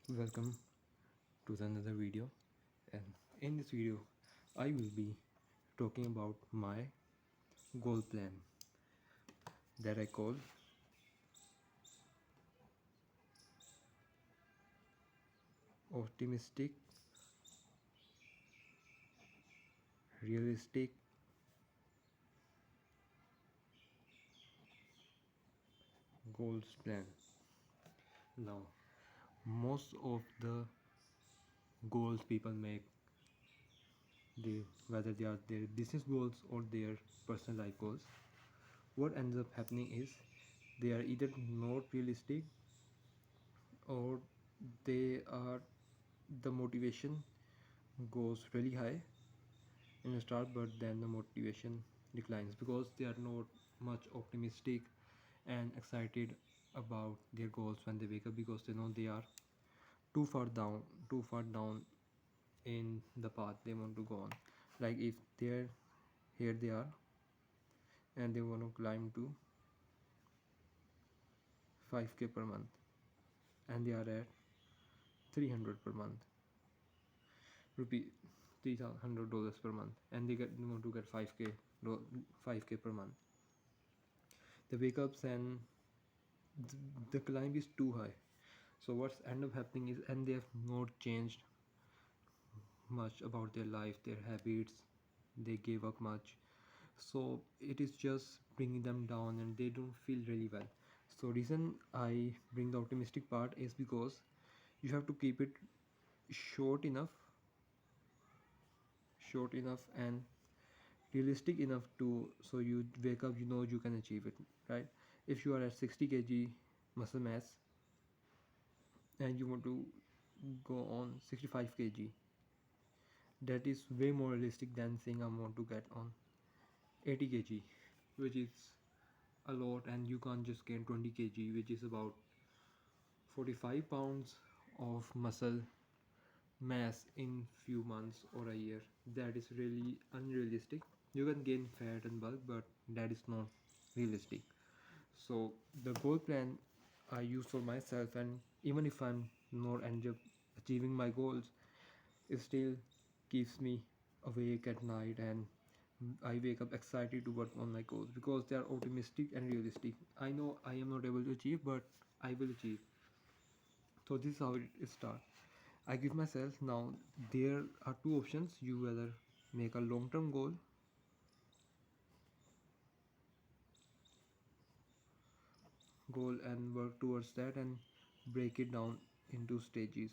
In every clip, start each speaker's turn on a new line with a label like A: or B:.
A: Welcome to another video, and in this video I will be talking about my goal plan that I call optimistic, realistic goals plan. Now, most of the goals people make, whether they are their business goals or their personal life goals, what ends up happening is they are either not realistic or they are the motivation goes really high in the start, but then the motivation declines because they are not much optimistic and excited about their goals when they wake up, because they know they are too far down in the path they want to go on. Like if they're here they are and they want to climb to 5k per month and they are at 300 per month rupee $300 per month, and they want to get 5k per month. They wake up and the climb is too high. So what's end up happening is, and they have not changed much about their life, their habits, they gave up much, so it is just bringing them down and they don't feel really well. So reason I bring the optimistic part is because you have to keep it short enough and realistic enough to, so you wake up, you know you can achieve it, right? If you are at 60 kg muscle mass and you want to go on 65 kg, that is way more realistic than saying I want to get on 80 kg, which is a lot, and you can't just gain 20 kg, which is about 45 pounds of muscle mass in few months or a year. That is really unrealistic. You can gain fat and bulk, but that is not realistic. So the goal plan I use for myself, and even if I'm not end up achieving my goals, it still keeps me awake at night, and I wake up excited to work on my goals because they are optimistic and realistic. I know I am not able to achieve, but I will achieve. So this is how it starts. I give myself, now there are two options. You whether make a long-term goal and work towards that, and break it down into stages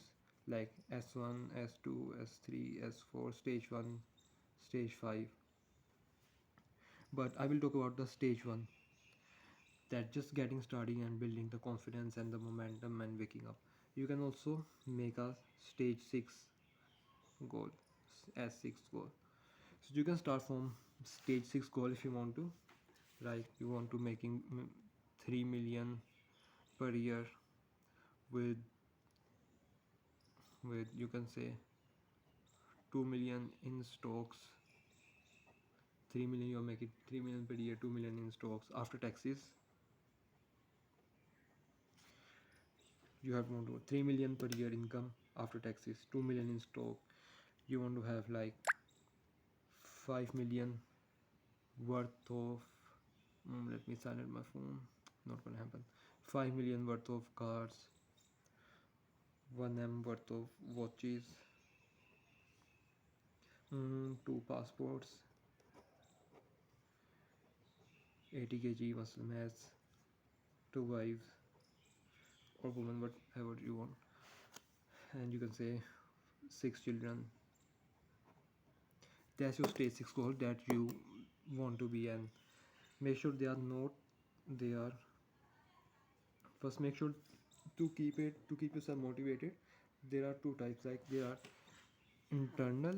A: like S1, S2, S3, S4, stage 1, stage 5. But I will talk about the stage 1, that just getting started and building the confidence and the momentum and waking up. You can also make a stage 6 goal, as 6 goal. So you can start from stage 6 goal if you want to, like you want to making 3 million per year with you can say 2 million in stocks. 3 million, you're making 3 million per year, 2 million in stocks after taxes. You have want to 3 million per year income after taxes, 2 million in stock. You want to have like 5 million worth of let me silent my phone, not gonna happen. 5 million worth of cars, 1M worth of watches, 2 passports, 80 kg muscle mass, 2 wives or woman, whatever you want, and you can say 6 children. That's your stage 6 goal that you want to be, and make sure they are not, they are, first make sure to keep yourself motivated. There are two types, like there are internal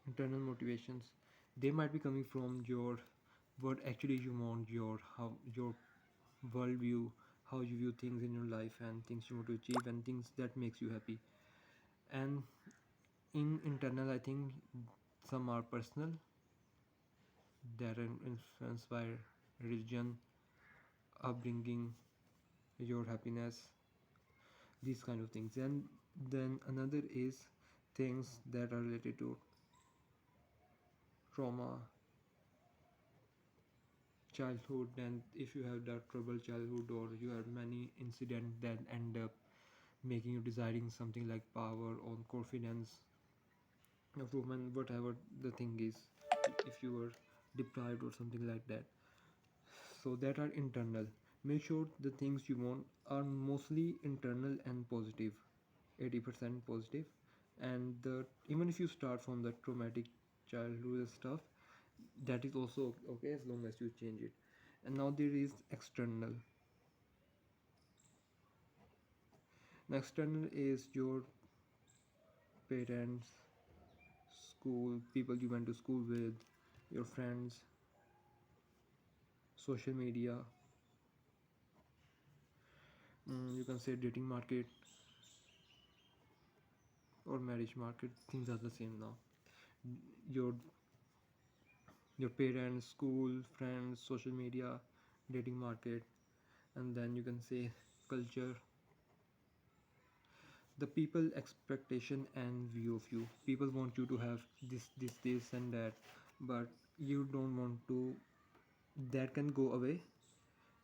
A: internal motivations. They might be coming from your, what actually you want, your how your worldview, how you view things in your life and things you want to achieve and things that makes you happy. And in internal, I think some are personal, that are influenced by religion, upbringing, your happiness, these kind of things. And then another is things that are related to trauma, childhood, and if you have that troubled childhood or you have many incidents that end up making you desiring something like power or confidence of woman, whatever the thing is, if you were deprived or something like that, so that are internal. Make sure the things you want are mostly internal and positive, 80% positive. And even if you start from the traumatic childhood stuff, that is also okay as long as you change it. And now there is external. The external is your parents, school, people you went to school with, your friends, social media, you can say dating market or marriage market, things are the same now. your your parents, school, friends, social media, dating market, and then you can say culture, the people expectation and view of you. People want you to have this and that, but you don't want to. That can go away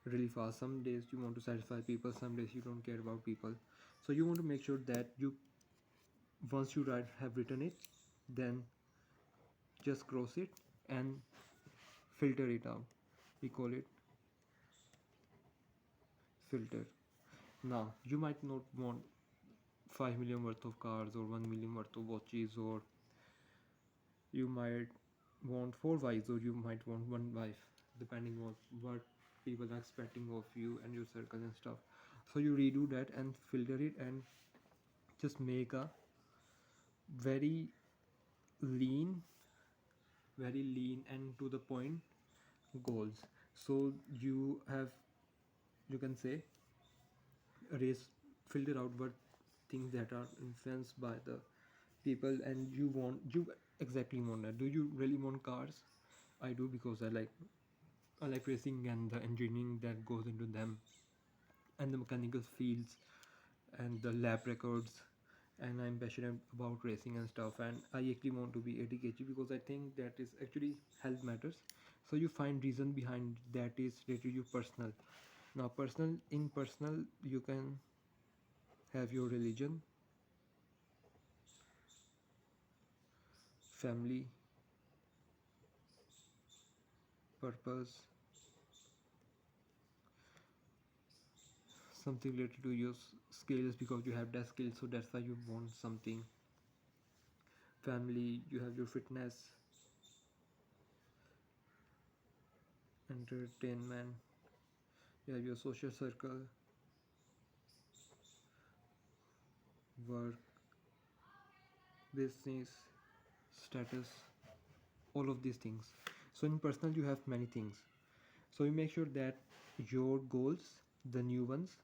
A: really fast. Some days you want to satisfy people, some days you don't care about people. So you want to make sure that you, once you have written it, then just cross it and filter it out. We call it filter. Now you might not want 5 million worth of cars or 1 million worth of watches, or you might want 4 wives, or you might want 1 wife, depending on what people are expecting of you and your circle and stuff. So you redo that and filter it and just make a very lean very lean and to the point goals. So you have, you can say, erase, filter out what things that are influenced by the people, and you exactly want that. Do you really want cars? I do, because I like racing and the engineering that goes into them, and the mechanical fields and the lab records, and I'm passionate about racing and stuff, and I actually want to be 80 kg because I think that is actually health matters. So you find reason behind that is related to you personal. Now personal, in personal you can have your religion, family, purpose, something related to your skills because you have that skill, so that's why you want something. Family, you have your fitness, entertainment, you have your social circle, work, business, status, all of these things. So in personal you have many things. So you make sure that your goals, the new ones,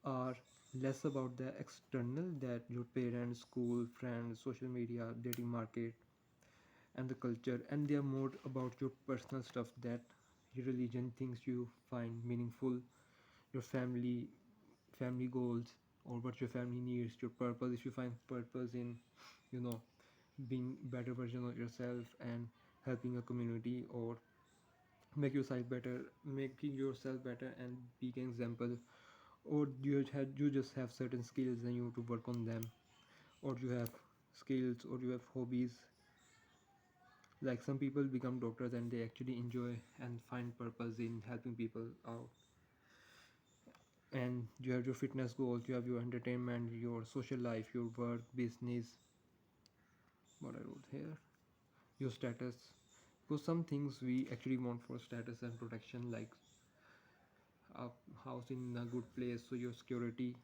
A: are less about the external, that your parents, school, friends, social media, dating market, and the culture, and they are more about your personal stuff, that your religion, things you find meaningful, your family goals, or what your family needs, your purpose, if you find purpose in, you know, being better version of yourself and helping a community, or make yourself better, making yourself better and being an example, or you just have certain skills and you have to work on them, or you have skills or you have hobbies. Like some people become doctors and they actually enjoy and find purpose in helping people out. And you have your fitness goals, you have your entertainment, your social life, your work, business, what I wrote here, your status. Because some things we actually want for status and protection, like a house in a good place, so your security.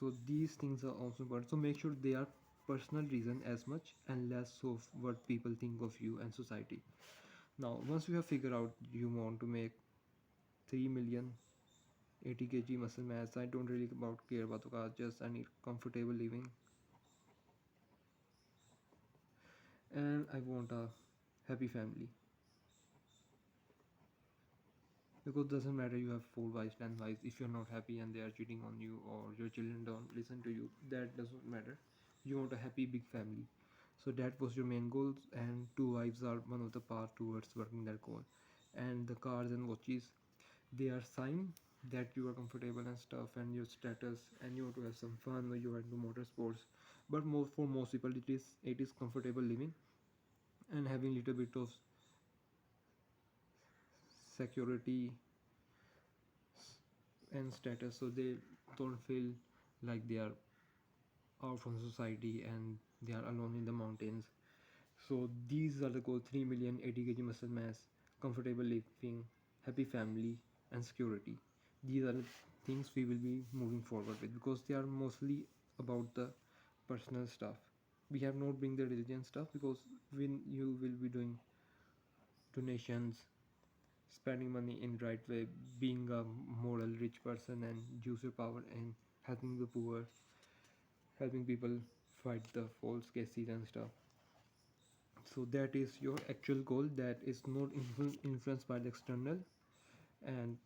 A: So these things are also important. So make sure they are personal reason as much and less of what people think of you and society. Now once you have figured out you want to make 3 million, 80 kg muscle mass, I don't really about care about the car, just I need comfortable living, and I want a happy family. because doesn't matter you have 4 wives, 10 wives, if you're not happy and they are cheating on you or your children don't listen to you, that doesn't matter. You want a happy big family. So that was your main goals, and 2 wives are one of the path towards working that goal. And the cars and watches, they are sign that you are comfortable and stuff and your status and you want to have some fun or you are into motorsports. But for most people it is comfortable living and having little bit of security and status, so they don't feel like they are out from society and they are alone in the mountains. So these are the goal: 3 million, 80 kg muscle mass, comfortable living, happy family, and security. These are the things we will be moving forward with because they are mostly about the personal stuff. We have not bring the religion stuff because when you will be doing donations, spending money in right way, being a moral rich person and use your power and helping the poor, helping people fight the false cases and stuff. So that is your actual goal, that is not influenced by the external, and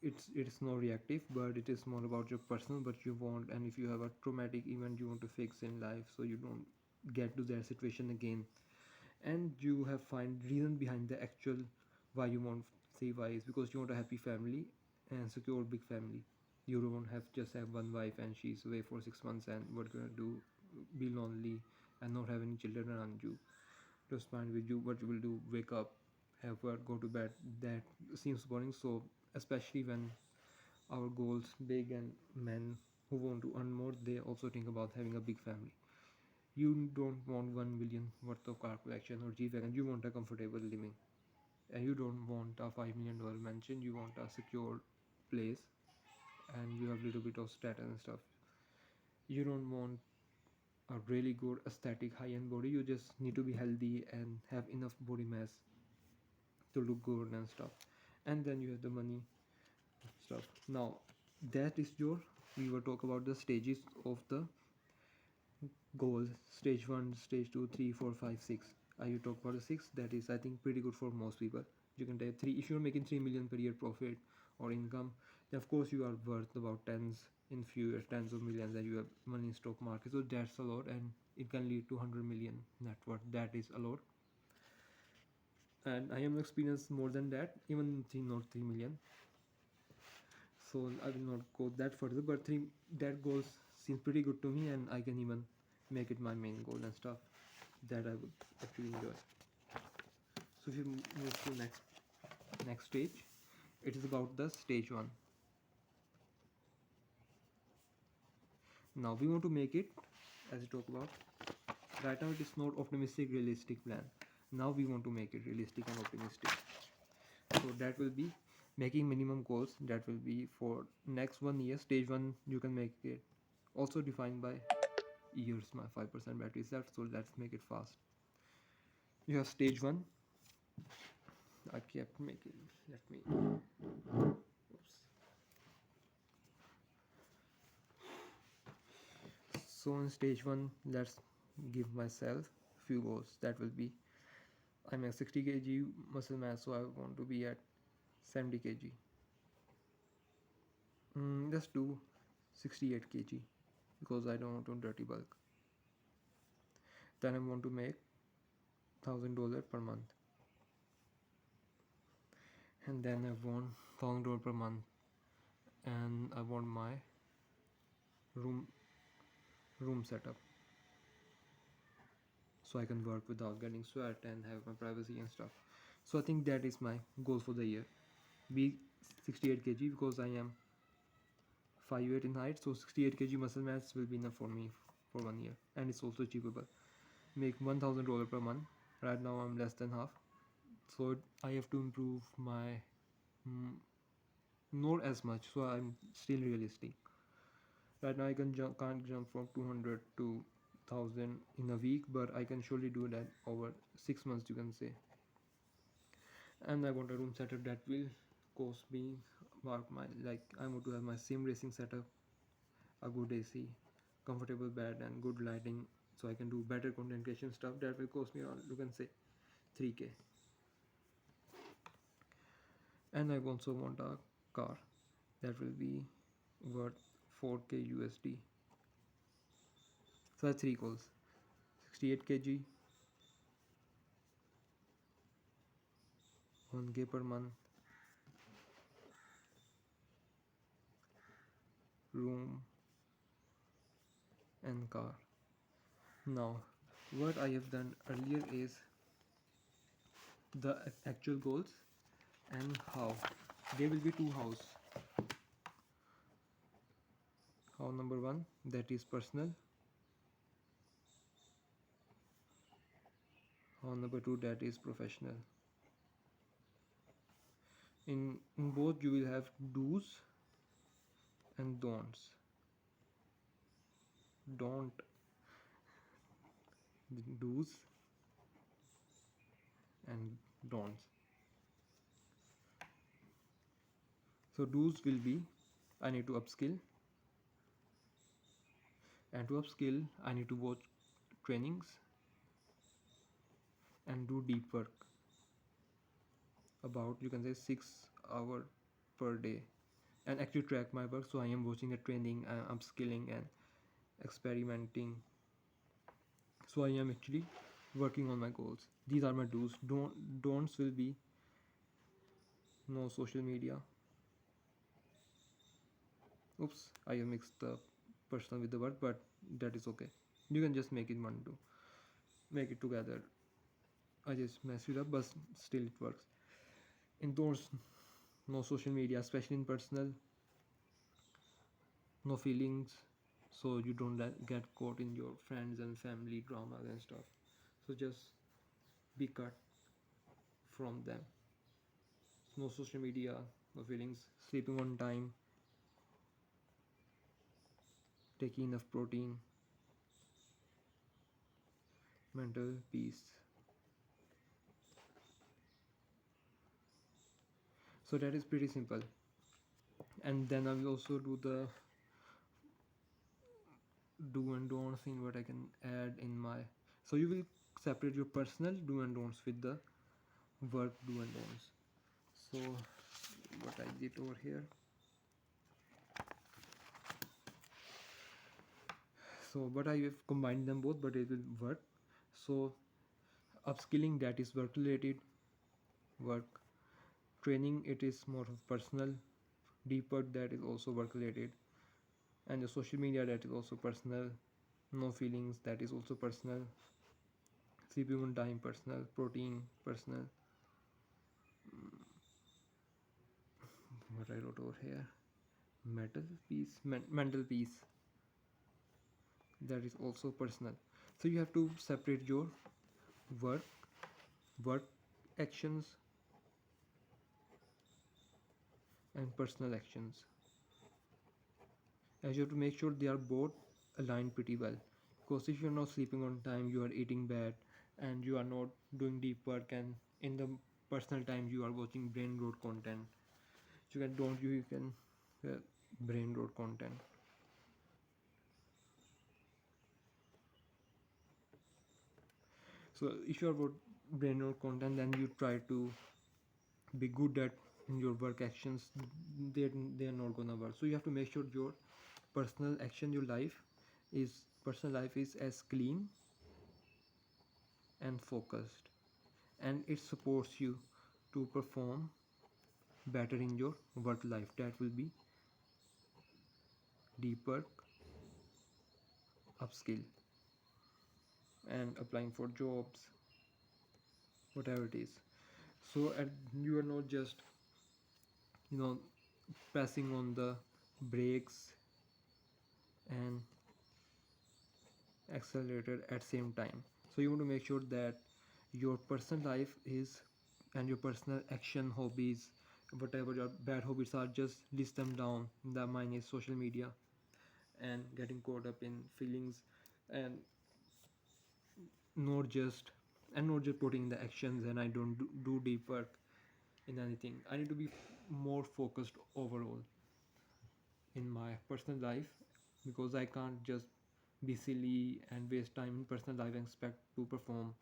A: it's not reactive, but it is more about your personal what you want. And if you have a traumatic event you want to fix in life so you don't get to that situation again, and you have find reason behind the actual why you want 3 wives, because you want a happy family and secure big family. You don't have just have one wife and she's away for 6 months and what you're gonna do, be lonely and not have any children around you to spend with you. What you will do, wake up, have work, go to bed, that seems boring. So especially when our goals big and men who want to earn more, they also think about having a big family. You don't want 1 million worth of car collection or G-Wagon, you want a comfortable living. And you don't want a $5 million mansion, you want a secure place and you have little bit of status and stuff. You don't want a really good aesthetic high-end body, you just need to be healthy and have enough body mass to look good and stuff. And then you have the money stuff. Now that is your, we will talk about the stages of the goals: stage 1, stage 2, 3, 4, 5, 6. You talk about the 6, that is I think pretty good for most people. You can take 3 if you're making 3 million per year profit or income, then of course you are worth about tens in few years, tens of millions, and you have money in stock market, so that's a lot, and it can lead to 100 million net worth. That is a lot, and I am experienced more than that, even three, not 3 million. So I will not go that further, but 3, that goals seems pretty good to me, and I can even make it my main goal and stuff that I would actually enjoy. So if you move to next stage, it is about the stage 1. Now we want to make it, as we talk about, right now it is not optimistic realistic plan. Now we want to make it realistic and optimistic. So that will be making minimum goals, that will be for next 1 year. Stage 1 you can make it also defined by years. My 5% battery is left, so let's make it fast. You have stage 1. I kept making, let me, oops. So in stage 1, let's give myself few goals. That will be, I'm at 60 kg muscle mass, so I want to be at 70 kg. Let's do 68 kg because I don't want to dirty bulk. Then I want to make $1,000 per month, and then I want $1,000 per month, and I want my room setup so I can work without getting sweat and have my privacy and stuff. So I think that is my goal for the year. Be 68 kg because I am 5'8" in height, so 68 kg muscle mass will be enough for me for 1 year, and it's also achievable. Make $1,000 per month. Right now I'm less than half, so I have to improve my not as much, so I'm still realistic. Right now I can't jump from 200 to 1,000 in a week, but I can surely do that over 6 months, you can say. And I want a room setup that will cost me about my, like I want to have my sim racing setup, a good AC, comfortable bed, and good lighting, so I can do better content creation stuff. That will cost me around, you can say, 3K. And I also want a car that will be worth 4k USD. So that's three goals: 68 kg, 1k per month, room, and car. Now, what I have done earlier is the actual goals and how. There will be two house. How number one, that is personal. How number two, that is professional. In both you will have do's and don'ts. Don't, do's and don'ts. So do's will be, I need to upskill, and to upskill I need to watch trainings and do deep work, about you can say 6 hours per day, and actually track my work. So I am watching the training, upskilling and experimenting. So I am actually working on my goals. These are my do's. Don'ts will be no social media. Oops, I have mixed the personal with the work, but that is okay. You can just make it one to make it together. I just messed it up, but still it works. In those, no social media, especially in personal. No feelings, so you don't get caught in your friends and family dramas and stuff. So just be cut from them. No social media, no feelings, sleeping on time, taking enough protein, mental peace. So that is pretty simple. And then I will also do the do and don'ts in what I can add in my. So you will separate your personal do and don'ts with the work do and don'ts. So what I did over here. So but I have combined them both, but it will work. So upskilling, that is work related. Work training, it is more of personal. Deep work, that is also work related. And the social media, that is also personal. No feelings, that is also personal. Sleeping on time, personal. Protein, personal. What I wrote over here, mental peace, that is also personal. So you have to separate your work work actions and personal actions, as you have to make sure they are both aligned pretty well. Because if you're not sleeping on time, you are eating bad, and you are not doing deep work, and in the personal time you are watching brain rot content, you can brain rot content. So if you are about brain rot content, then you try to be good at your work actions. They are not gonna work. So you have to make sure your personal action, your life is personal life is as clean and focused, and it supports you to perform better in your work life. That will be deep work, upskill, and applying for jobs, whatever it is. So you are not just you know pressing on the brakes and accelerator at same time. So you want to make sure that your personal life is, and your personal action, hobbies, whatever your bad hobbies are, just list them down. The mine is social media and getting caught up in feelings, and not just not just putting the actions, and I don't do deep work in anything. I need to be more focused overall in my personal life, because I can't just be silly and waste time in personal life and expect to perform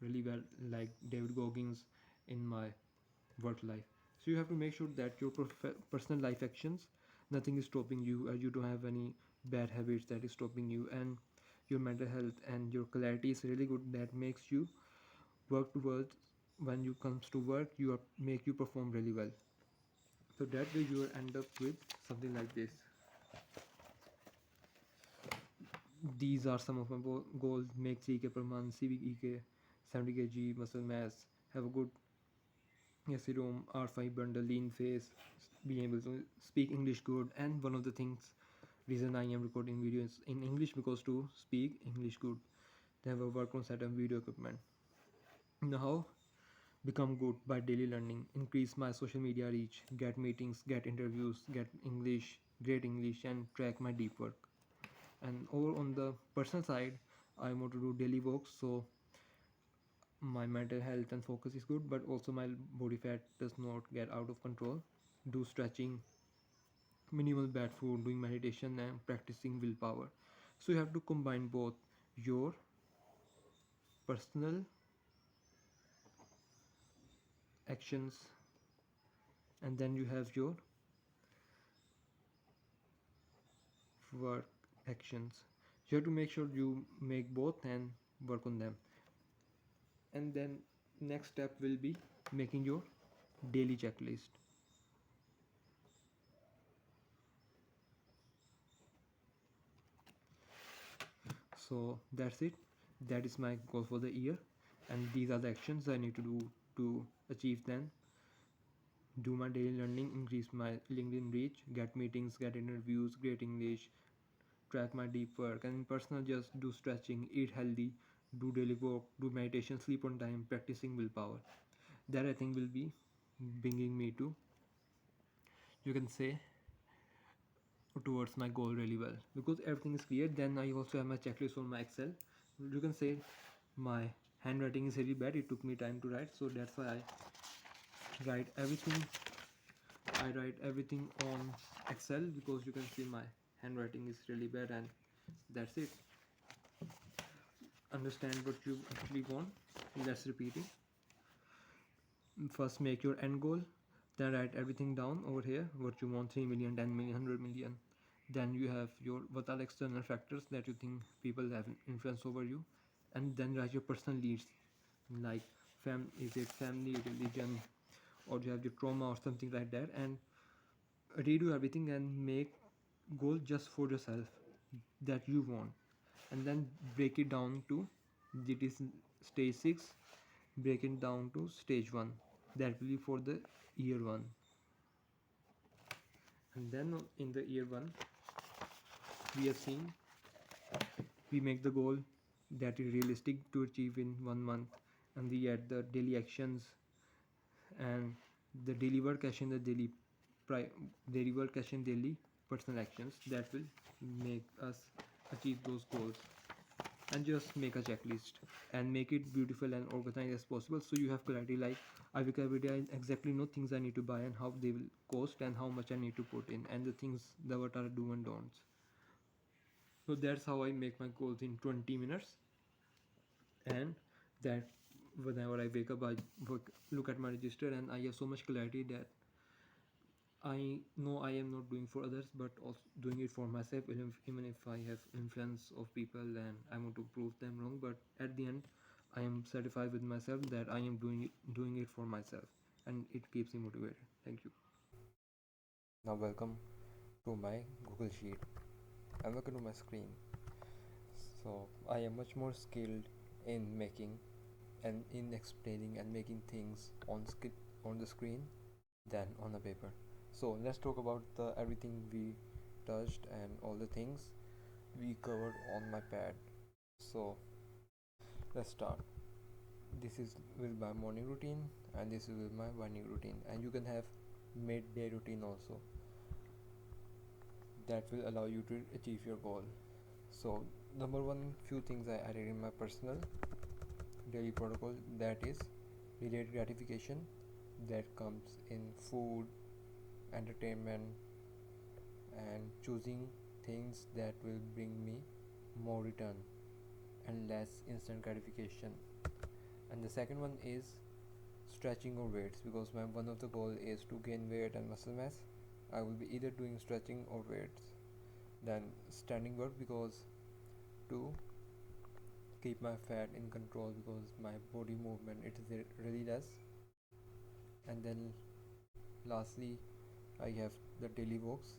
A: really well like David Goggins in my work life. So you have to make sure that your personal life actions, nothing is stopping you, you don't have any bad habits that is stopping you, and your mental health and your clarity is really good, that makes you work towards, when you comes to work you are, make you perform really well. So that way you will end up with something like this. These are some of my goals: make 3k per month, civic ek, 70 kg muscle mass, have a good Yesirom R5 bundle, lean face, being able to speak English good. And one of the things, reason I am recording videos in English, because to speak English good, they have a work on set of video equipment. Now, become good by daily learning, increase my social media reach, get meetings, get interviews, get English, great English, and track my deep work. And over on the personal side, I want to do daily walks, so my mental health and focus is good, but also my body fat does not get out of control. Do stretching, minimal bad food, doing meditation, and practicing willpower. So you have to combine both your personal actions, and then you have your work actions. You have to make sure you make both and work on them. And then next step will be making your daily checklist. So that's it. That is my goal for the year, and these are the actions I need to do to achieve them. Do my daily learning, increase my LinkedIn reach, get meetings, get interviews, great English, track my deep work, and in personal, just do stretching, eat healthy, do daily walk, do meditation, sleep on time, practicing willpower. That I think will be bringing me to, you can say, towards my goal really well, because everything is clear. Then I also have my checklist on my Excel. You can say my handwriting is really bad, it took me time to write, so that's why write everything I write everything on Excel, because you can see my handwriting is really bad. And that's it. Understand what you actually want. Let's repeat it. First, make your end goal, then write everything down over here, what you want: 3 million, 10 million, 100 million. Then you have your what are external factors that you think people have influence over you, and then write your personal needs, like is it family, religion, or you have your trauma or something like that, and redo everything and make goal just for yourself that you want, and then break it down to, it is stage 6, break it down to stage 1, that will be for the year 1. And then in the year 1 we have seen, we make the goal that is realistic to achieve in 1 month, and we add the daily actions and the daily work action, the daily work action, daily personal actions that will make us achieve those goals. And just make a checklist and make it beautiful and organized as possible, so you have clarity, like I wake up every day, I exactly know things I need to buy and how they will cost and how much I need to put in, and the things, the what are do and don'ts. So that's how I make my goals in 20 minutes. And that whenever I wake up, I look at my register and I have so much clarity that I know I am not doing for others, but also doing it for myself. Even if I have influence of people and I want to prove them wrong, but at the end, I am satisfied with myself that I am doing it for myself, and it keeps me motivated. Thank you.
B: Now welcome to my Google Sheet and welcome to my screen. So I am much more skilled in making and in explaining and making things on the screen than on a paper. So let's talk about the everything we touched and all the things we covered on my pad. So let's start. This is will my morning routine and this will my evening routine, and you can have midday routine also, that will allow you to achieve your goal. So number one, few things I added in my personal daily protocol, that is delayed gratification, that comes in food, entertainment, and choosing things that will bring me more return and less instant gratification. And the second one is stretching or weights, because my one of the goal is to gain weight and muscle mass. I will be either doing stretching or weights. Then standing work, because to keep my fat in control, because my body movement it is really less. And then lastly, I have the daily walks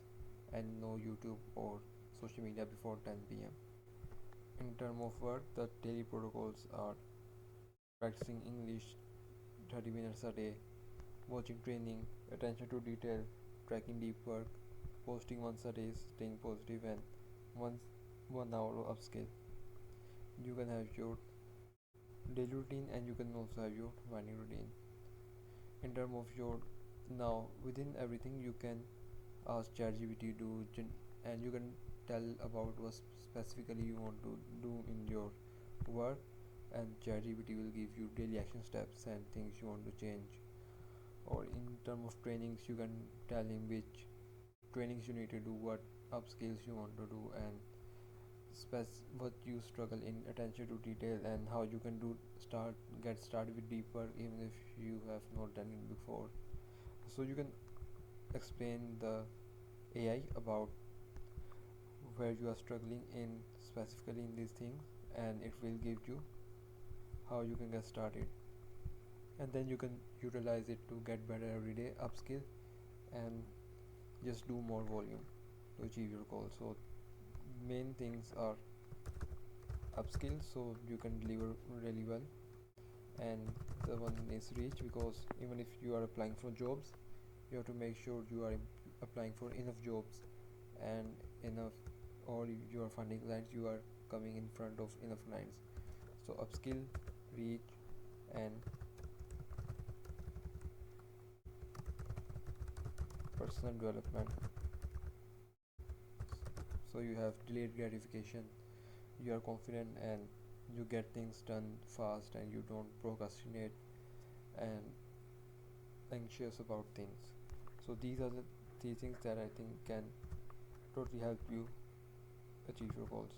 B: and no YouTube or social media before 10 p.m. In terms of work, the daily protocols are practicing English 30 minutes a day, watching training, attention to detail, tracking deep work, posting once a day, staying positive, and once 1 hour of upskill. You can have your daily routine and you can also have your morning routine. In terms of your now within everything you can ask ChatGPT and you can tell about what specifically you want to do in your work, and ChatGPT will give you daily action steps and things you want to change. Or in terms of trainings, you can tell him which trainings you need to do, what upskills you want to do, and what you struggle in attention to detail, and how you can get started with deep work even if you have not done it before. So you can explain the AI about where you are struggling in specifically in these things, and it will give you how you can get started, and then you can utilize it to get better every day, upskill, and just do more volume to achieve your goal. So main things are upskill so you can deliver really well, and the one is reach, because even if you are applying for jobs, you have to make sure you are applying for enough jobs and enough, or you are finding clients, you are coming in front of enough clients. So upskill, reach, and personal development. So you have delayed gratification, you are confident and you get things done fast, and you don't procrastinate and anxious about things. So these are the things that I think can totally help you achieve your goals.